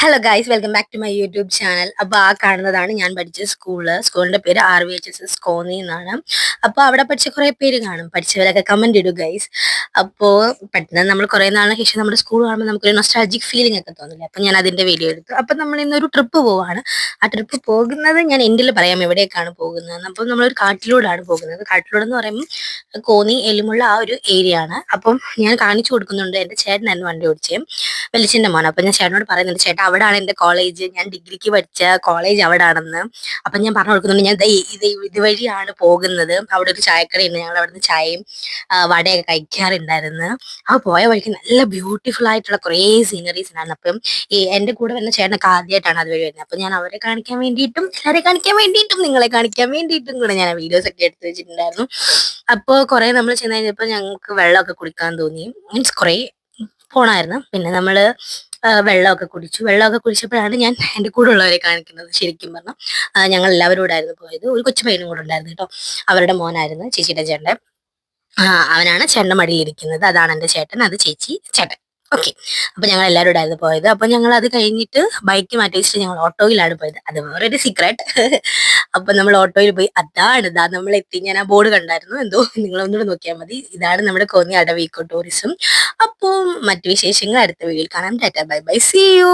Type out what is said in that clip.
Hello guys, welcome back to my YouTube channel. അപ്പോൾ ആ കാണുന്നതാണ് ഞാൻ പഠിച്ച സ്കൂളിൻ്റെ പേര് RVHSS കോന്നി എന്നാണ്. അപ്പോൾ അവിടെ പഠിച്ച കുറേ പേര് കാണും, പഠിച്ചവരൊക്കെ കമൻറ്റ് ഇടും ഗൈസ്. അപ്പോൾ പെട്ടെന്ന് നമ്മൾ കുറേ നാളിന് ശേഷം നമ്മുടെ സ്കൂൾ കാണുമ്പോൾ നമുക്കൊരു നൊസ്റ്റാൾജിക് ഫീലിംഗ് ഒക്കെ തോന്നില്ല. അപ്പോൾ ഞാൻ അതിൻ്റെ വീഡിയോ എടുത്തു. അപ്പോൾ നമ്മൾ ഇന്നൊരു ട്രിപ്പ് പോവാണ്. ആ ട്രിപ്പ് പോകുന്നത് ഞാൻ എൻഡിൽ പറയാം എവിടേക്കാണ് പോകുന്നതെന്ന്. അപ്പോൾ നമ്മളൊരു കാട്ടിലൂടെയാണ് പോകുന്നത്. കാട്ടിലൂടെന്ന് പറയുമ്പോൾ കോന്നി എലിമുള്ള ആ ഒരു ഏരിയ ആണ്. അപ്പം ഞാൻ കാണിച്ചു കൊടുക്കുന്നുണ്ട്. എൻ്റെ ചേട്ടനായിരുന്നു വണ്ടി ഓടിച്ചേ, വെളിച്ചൻ്റെ മോൻ. അപ്പം ഞാൻ ചേട്ടനോട് പറയുന്നുണ്ട്, ചേട്ടാ അവിടാണ് എൻ്റെ കോളേജ്, ഞാൻ ഡിഗ്രിക്ക് പഠിച്ച കോളേജ് അവിടെ ആണെന്ന്. അപ്പം ഞാൻ പറഞ്ഞു കൊടുക്കുന്നുണ്ട്, ഞാൻ ഇതുവഴിയാണ് പോകുന്നത്, അവിടെ ഒരു ചായക്കടയുണ്ട്, ഞങ്ങൾ അവിടുന്ന് ചായയും വടയൊക്കെ കഴിക്കാറുണ്ടായിരുന്നു. അപ്പോൾ പോയ വഴിക്ക് നല്ല ബ്യൂട്ടിഫുൾ ആയിട്ടുള്ള കുറേ സീനറീസ് ഉണ്ടായിരുന്നു. അപ്പം എൻ്റെ കൂടെ വരുന്ന ചേട്ടനൊക്കെ ആദ്യമായിട്ടാണ് അതുവഴി വരുന്നത്. അപ്പം ഞാൻ അവരെ കാണിക്കാൻ വേണ്ടിയിട്ടും എല്ലാവരെ കാണിക്കാൻ വേണ്ടിയിട്ടും നിങ്ങളെ കാണിക്കാൻ വേണ്ടിയിട്ടും കൂടെ ഞാൻ വീഡിയോസ് ഒക്കെ എടുത്ത് വെച്ചിട്ടുണ്ടായിരുന്നു. അപ്പോൾ കുറേ നമ്മൾ ചെന്ന് കഴിഞ്ഞപ്പോൾ ഞങ്ങൾക്ക് വെള്ളമൊക്കെ കുടിക്കാൻ തോന്നി, മീൻസ് കുറേ പോണായിരുന്നു. പിന്നെ നമ്മൾ വെള്ളമൊക്കെ കുടിച്ചു. വെള്ളമൊക്കെ കുടിച്ചപ്പോഴാണ് ഞാൻ എൻ്റെ കൂടെ ഉള്ളവരെ കാണിക്കുന്നത്. ശരിക്കും പറഞ്ഞാൽ ഞങ്ങൾ എല്ലാവരും കൂടെ ആയിരുന്നു പോയത്. ഒരു കൊച്ചു പയ്യനും കൂടെ ഉണ്ടായിരുന്നു കേട്ടോ, അവരുടെ മോനായിരുന്നു, ചേച്ചിയുടെ ചേട്ടൻ. അവനാണ് ചേട്ടൻ്റെ മടിയിലിരിക്കുന്നത്. അതാണ് എൻ്റെ ചേട്ടൻ, അത് ചേച്ചി, ചേട്ടൻ. ഓക്കെ. അപ്പൊ ഞങ്ങൾ എല്ലാവരും കൂടെ ആയിരുന്നു പോയത്. അപ്പൊ ഞങ്ങൾ അത് കഴിഞ്ഞിട്ട് ബൈക്ക് മാറ്റി വെച്ചിട്ട് ഞങ്ങൾ ഓട്ടോയിലാണ് പോയത്. അത് വേറൊരു സീക്രട്ട്. അപ്പൊ നമ്മൾ ഓട്ടോയിൽ പോയി. അതാണ് ഇതാ നമ്മൾ എത്തി. ഞാൻ ആ ബോർഡ് കണ്ടായിരുന്നു, എന്തോ നിങ്ങളൊന്നുകൂടെ നോക്കിയാൽ മതി. ഇതാണ് നമ്മുടെ കോന്നി അടവ് ഇക്കോ ടൂറിസം. അപ്പോൾ മറ്റു വിശേഷങ്ങൾ അടുത്ത വീഡിയോയിൽ കാണാം. Tata bye bye, see U.